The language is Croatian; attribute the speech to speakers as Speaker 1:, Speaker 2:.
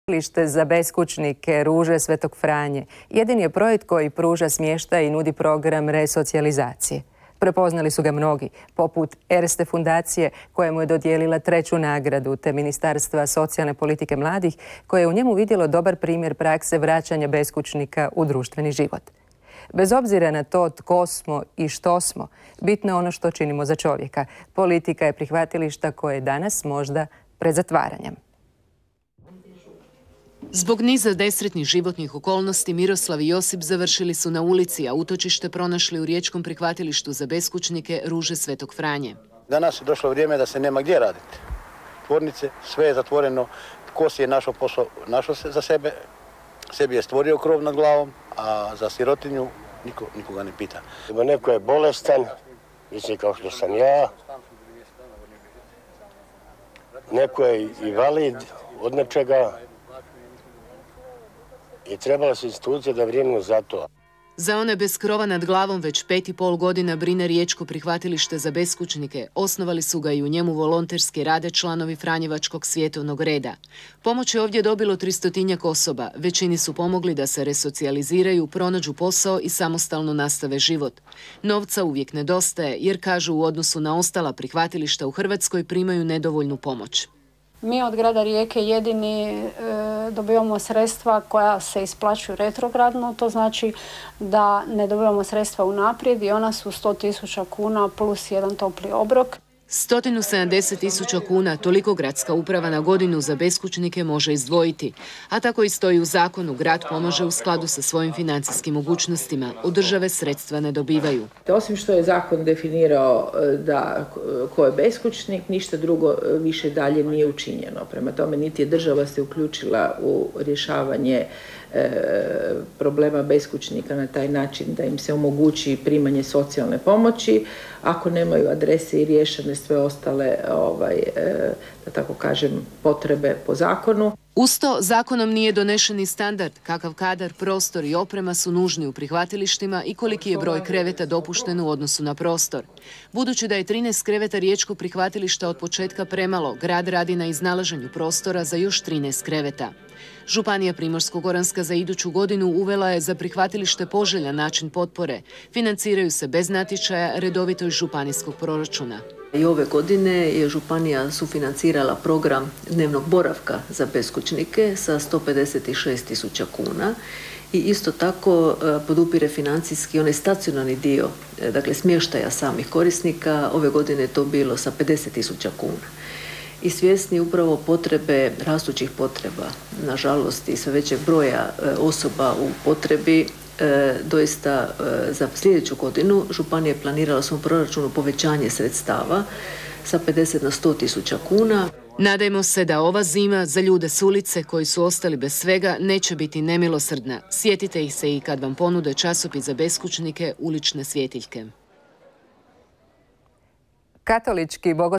Speaker 1: Prihvatilište za beskućnike Ruže Svetog Franje jedini je projekt koji pruža smještaj i nudi program resocijalizacije. Prepoznali su ga mnogi, poput Erste fundacije kojemu je dodijelila 3. nagradu, te Ministarstva socijalne politike mladih koje je u njemu vidjelo dobar primjer prakse vraćanja beskućnika u društveni život. Bez obzira na to tko smo i što smo, bitno je ono što činimo za čovjeka. Politika je prihvatilišta koje je danas možda pred zatvaranjem.
Speaker 2: Zbog niza nesretnih životnih okolnosti Miroslav i Josip završili su na ulici, a utočište pronašli u riječkom prihvatilištu za beskućnike Ruže Svetog Franje.
Speaker 3: Danas je došlo vrijeme da se nema gdje raditi. Tvornice, sve je zatvoreno. Tko si je našao posao, našao se za sebe. Sebi je stvorio krov nad glavom, a za sirotinju nikoga ne pita.
Speaker 4: Neko je bolestan, mislim kao što sam ja. Neko je invalid od nečega. I trebala se institucija da brinu za to.
Speaker 2: Za one bez krova nad glavom već 5,5 godina brine riječko prihvatilište za beskućnike. Osnovali su ga i u njemu volonterski rade članovi Franjevačkog svjetovnog reda. Pomoć je ovdje dobilo 300-tinjak osoba. Većini su pomogli da se resocijaliziraju, pronađu posao i samostalno nastave život. Novca uvijek nedostaje jer, kažu, u odnosu na ostala prihvatilišta u Hrvatskoj primaju nedovoljnu pomoć.
Speaker 5: Mi od grada Rijeke jedini dobivamo sredstva koja se isplaćuju retrogradno, to znači da ne dobivamo sredstva unaprijed i ona su 100.000 kuna plus jedan topli obrok.
Speaker 2: 170.000 kuna, toliko gradska uprava na godinu za beskućnike može izdvojiti. A tako i stoji u zakonu, grad pomaže u skladu sa svojim financijskim mogućnostima. Od države sredstva ne dobivaju.
Speaker 6: Osim što je zakon definirao da ko je beskućnik, ništa drugo više dalje nije učinjeno. Prema tome, niti je država se uključila u rješavanje problema beskućnika na taj način da im se omogući primanje socijalne pomoći, ako nemaju adrese i riješene sve ostale, da tako kažem, potrebe po zakonu.
Speaker 2: Uz to, zakonom nije donešen ni standard kakav kadar, prostor i oprema su nužni u prihvatilištima i koliki je broj kreveta dopušten u odnosu na prostor. Budući da je 13 kreveta riječkog prihvatilišta od početka premalo, grad radi na iznalaženju prostora za još 13 kreveta. Županija Primorsko-goranska za iduću godinu uvela je za prihvatilište poželjan način potpore. Financiraju se bez natječaja, redovito iz županijskog proračuna.
Speaker 7: I ove godine je županija sufinancirala program dnevnog boravka za beskućnike sa 156.000 kuna i isto tako podupire financijski onaj stacionarni dio, dakle smještaja samih korisnika. Ove godine je to bilo sa 50.000 kuna. I svjesni upravo potrebe, rastućih potreba, nažalost i sve većeg broja osoba u potrebi, doista za sljedeću godinu županija je planirala u svom proračunu povećanje sredstava sa 50 na 100.000 kuna.
Speaker 2: Nadajmo se da ova zima za ljude s ulice koji su ostali bez svega neće biti nemilosrdna. Sjetite ih se i kad vam ponude časopis za beskućnike Ulične svjetiljke.
Speaker 1: Katolički